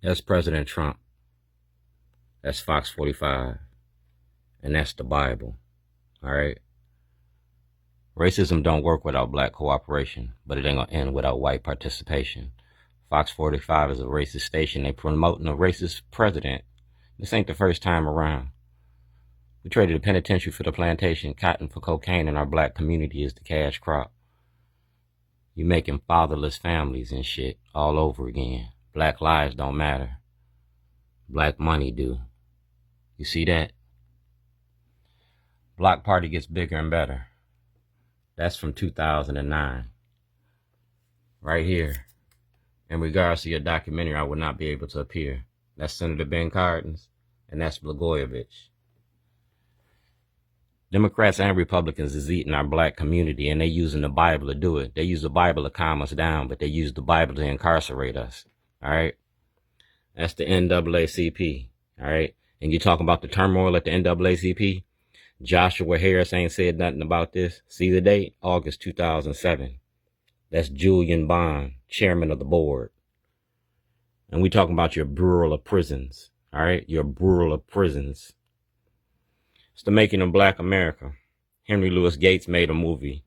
That's President Trump. That's FOX45. And that's the Bible. All right? Racism don't work without black cooperation, but it ain't gonna end without white participation. FOX45 is a racist station. They promoting a racist president. This ain't the first time around. We traded the penitentiary for the plantation, cotton for cocaine, and our black community is the cash crop. You making fatherless families and shit all over again. Black lives don't matter. Black money do. You see that? Block Party gets bigger and better. That's from 2009. Right here. In regards to your documentary, I would not be able to appear. That's Senator Ben Cardin's, and that's Blagojevich. Democrats and Republicans is eating our black community, and they using the Bible to do it. They use the Bible to calm us down, but they use the Bible to incarcerate us. All right? That's the NAACP. All right? And you talk about the turmoil at the NAACP? Joshua Harris ain't said nothing about this. See the date? August 2007. That's Julian Bond, chairman of the board. And we talking about your Bureau of Prisons. All right? Your Bureau of Prisons. It's the making of Black America. Henry Louis Gates made a movie.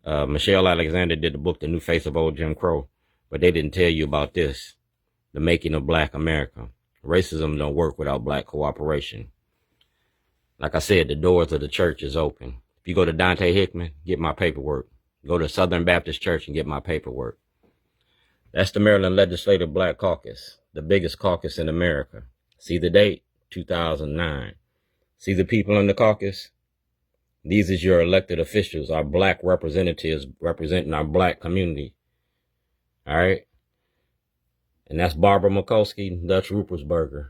Michelle Alexander did the book, The New Face of Old Jim Crow. But they didn't tell you about this. The making of Black America. Racism don't work without black cooperation. Like I said, the doors of the church is open. If you go to Dante Hickman, get my paperwork. Go to Southern Baptist Church and get my paperwork. That's the Maryland Legislative Black Caucus, the biggest caucus in America. See the date? 2009. See the people in the caucus? These is your elected officials, our black representatives representing our black community. All right? And that's Barbara Mikulski, Dutch Rupersberger,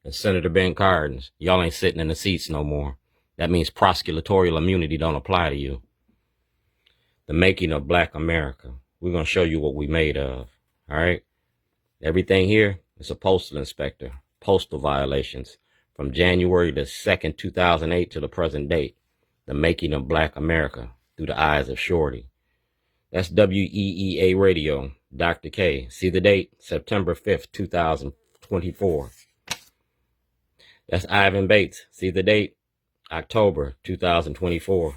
and Senator Ben Cardin's. Y'all ain't sitting in the seats no more. That means prosecutorial immunity don't apply to you. The making of Black America. We're going to show you what we made of. All right? Everything here is a postal inspector. Postal violations. From January the 2nd, 2008 to the present date. The making of Black America through the eyes of Shorty. That's WEAA Radio. Dr. K. See the date? September 5th, 2024. That's Ivan Bates. See the date? October 2024.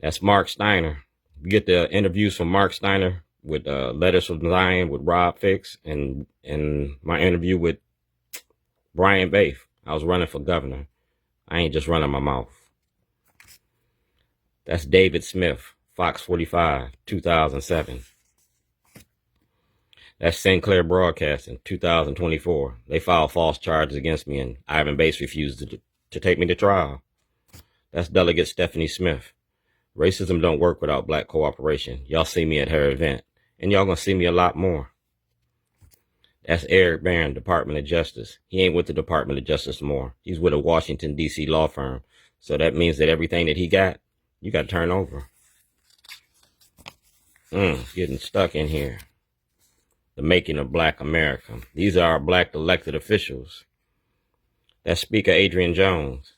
That's Mark Steiner. You get the interviews from Mark Steiner with Letters from Zion with Rob Fix and my interview with Brian Baif. I was running for governor. I ain't just running my mouth. That's David Smith, FOX45, 2007. That's Sinclair Broadcasting, 2024. They filed false charges against me, and Ivan Bates refused to take me to trial. That's Delegate Stephanie Smith. Racism don't work without black cooperation. Y'all see me at her event, and y'all gonna see me a lot more. That's Eric Barron, Department of Justice. He ain't with the Department of Justice more. He's with a Washington, D.C. law firm. So that means that everything that he got, you got to turn over. Getting stuck in here. The making of Black America. These are our black elected officials. That's Speaker Adrian Jones.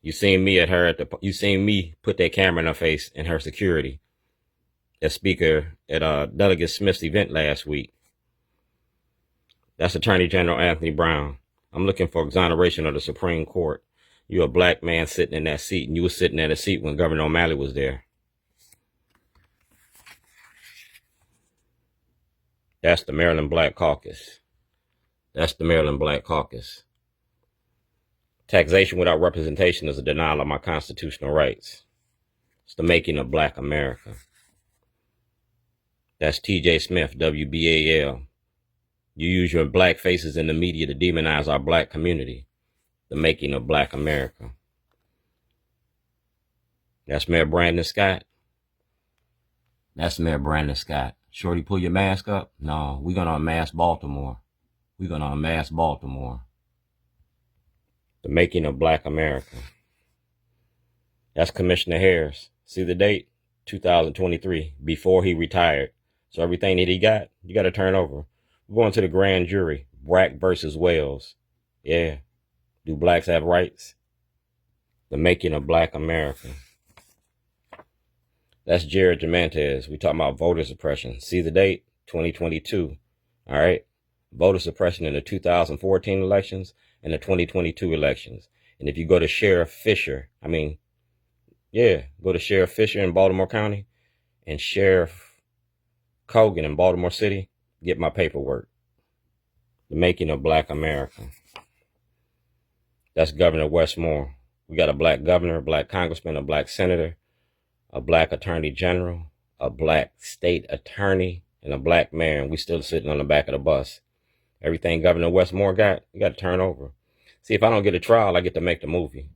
You seen me at her you seen me put that camera in her face in her security. That speaker at Delegate Smith's event last week. That's Attorney General Anthony Brown. I'm looking for exoneration of the Supreme Court. You're a black man sitting in that seat, and you were sitting at a seat when Governor O'Malley was there. That's the Maryland Black Caucus. That's the Maryland Black Caucus. Taxation without representation is a denial of my constitutional rights. It's the making of Black America. That's T.J. Smith, WBAL. You use your black faces in the media to demonize our black community. The making of Black America. That's Mayor Brandon Scott. That's Mayor Brandon Scott. Shorty, pull your mask up. No, we're going to unmask Baltimore. We're going to unmask Baltimore. The making of Black America. That's Commissioner Harris. See the date? 2023, before he retired. So everything that he got, you got to turn over. We're going to the grand jury. Brack versus Wales. Yeah. Do blacks have rights? The making of Black America. That's Jared Gimenez. We talking about voter suppression. See the date? 2022. All right. voter suppression in the 2014 elections and the 2022 elections. And if you go to Sheriff Fisher in Baltimore County and Sheriff Cogan in Baltimore City, get my paperwork. The Making of Black America. That's Governor Westmore. We got a black governor, a black congressman, a black senator, a black attorney general, a black state attorney, and a black mayor, and we still sitting on the back of the bus. Everything Governor Westmore got, you got to turn over. See, if I don't get a trial, I get to make the movie.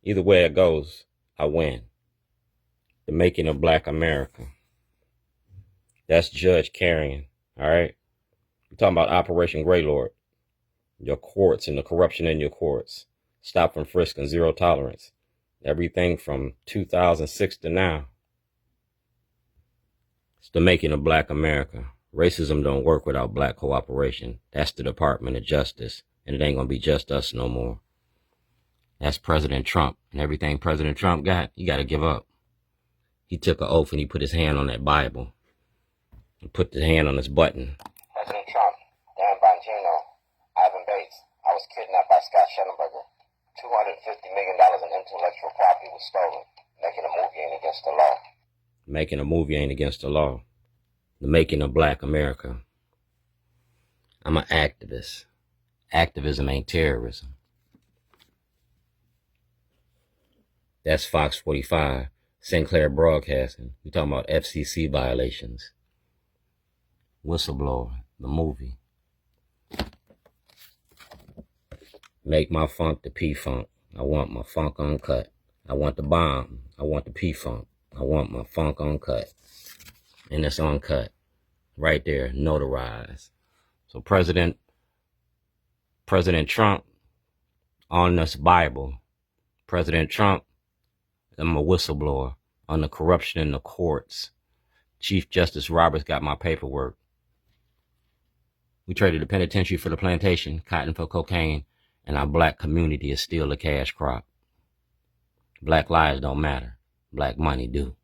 Either way it goes, I win. The Making of Black America. That's Judge Carrion, all right? We're talking about Operation Greylord. Your courts and the corruption in your courts. Stop from frisk and zero tolerance. Everything from 2006 to now. It's the Making of Black America. Racism don't work without black cooperation. That's the Department of Justice. And it ain't going to be just us no more. That's President Trump. And everything President Trump got, you got to give up. He took an oath and he put his hand on that Bible. And put the hand on his button. President Trump, Dan Bongino, Ivan Bates. I was kidnapped by Scott Shellenberger. $250 million in intellectual property was stolen. Making a movie ain't against the law. Making a movie ain't against the law. The Making of Black America. I'm an activist. Activism ain't terrorism. That's FOX45, Sinclair Broadcasting. We're talking about FCC violations. Whistleblower, the movie. Make my funk the P-Funk. I want my funk uncut. I want the bomb. I want the P-Funk. I want my funk uncut. And it's uncut. Right there, notarized. So President Trump on this Bible. President Trump, I'm a whistleblower on the corruption in the courts. Chief Justice Roberts got my paperwork. We traded the penitentiary for the plantation, cotton for cocaine, and our black community is still a cash crop. Black lives don't matter. Black money do.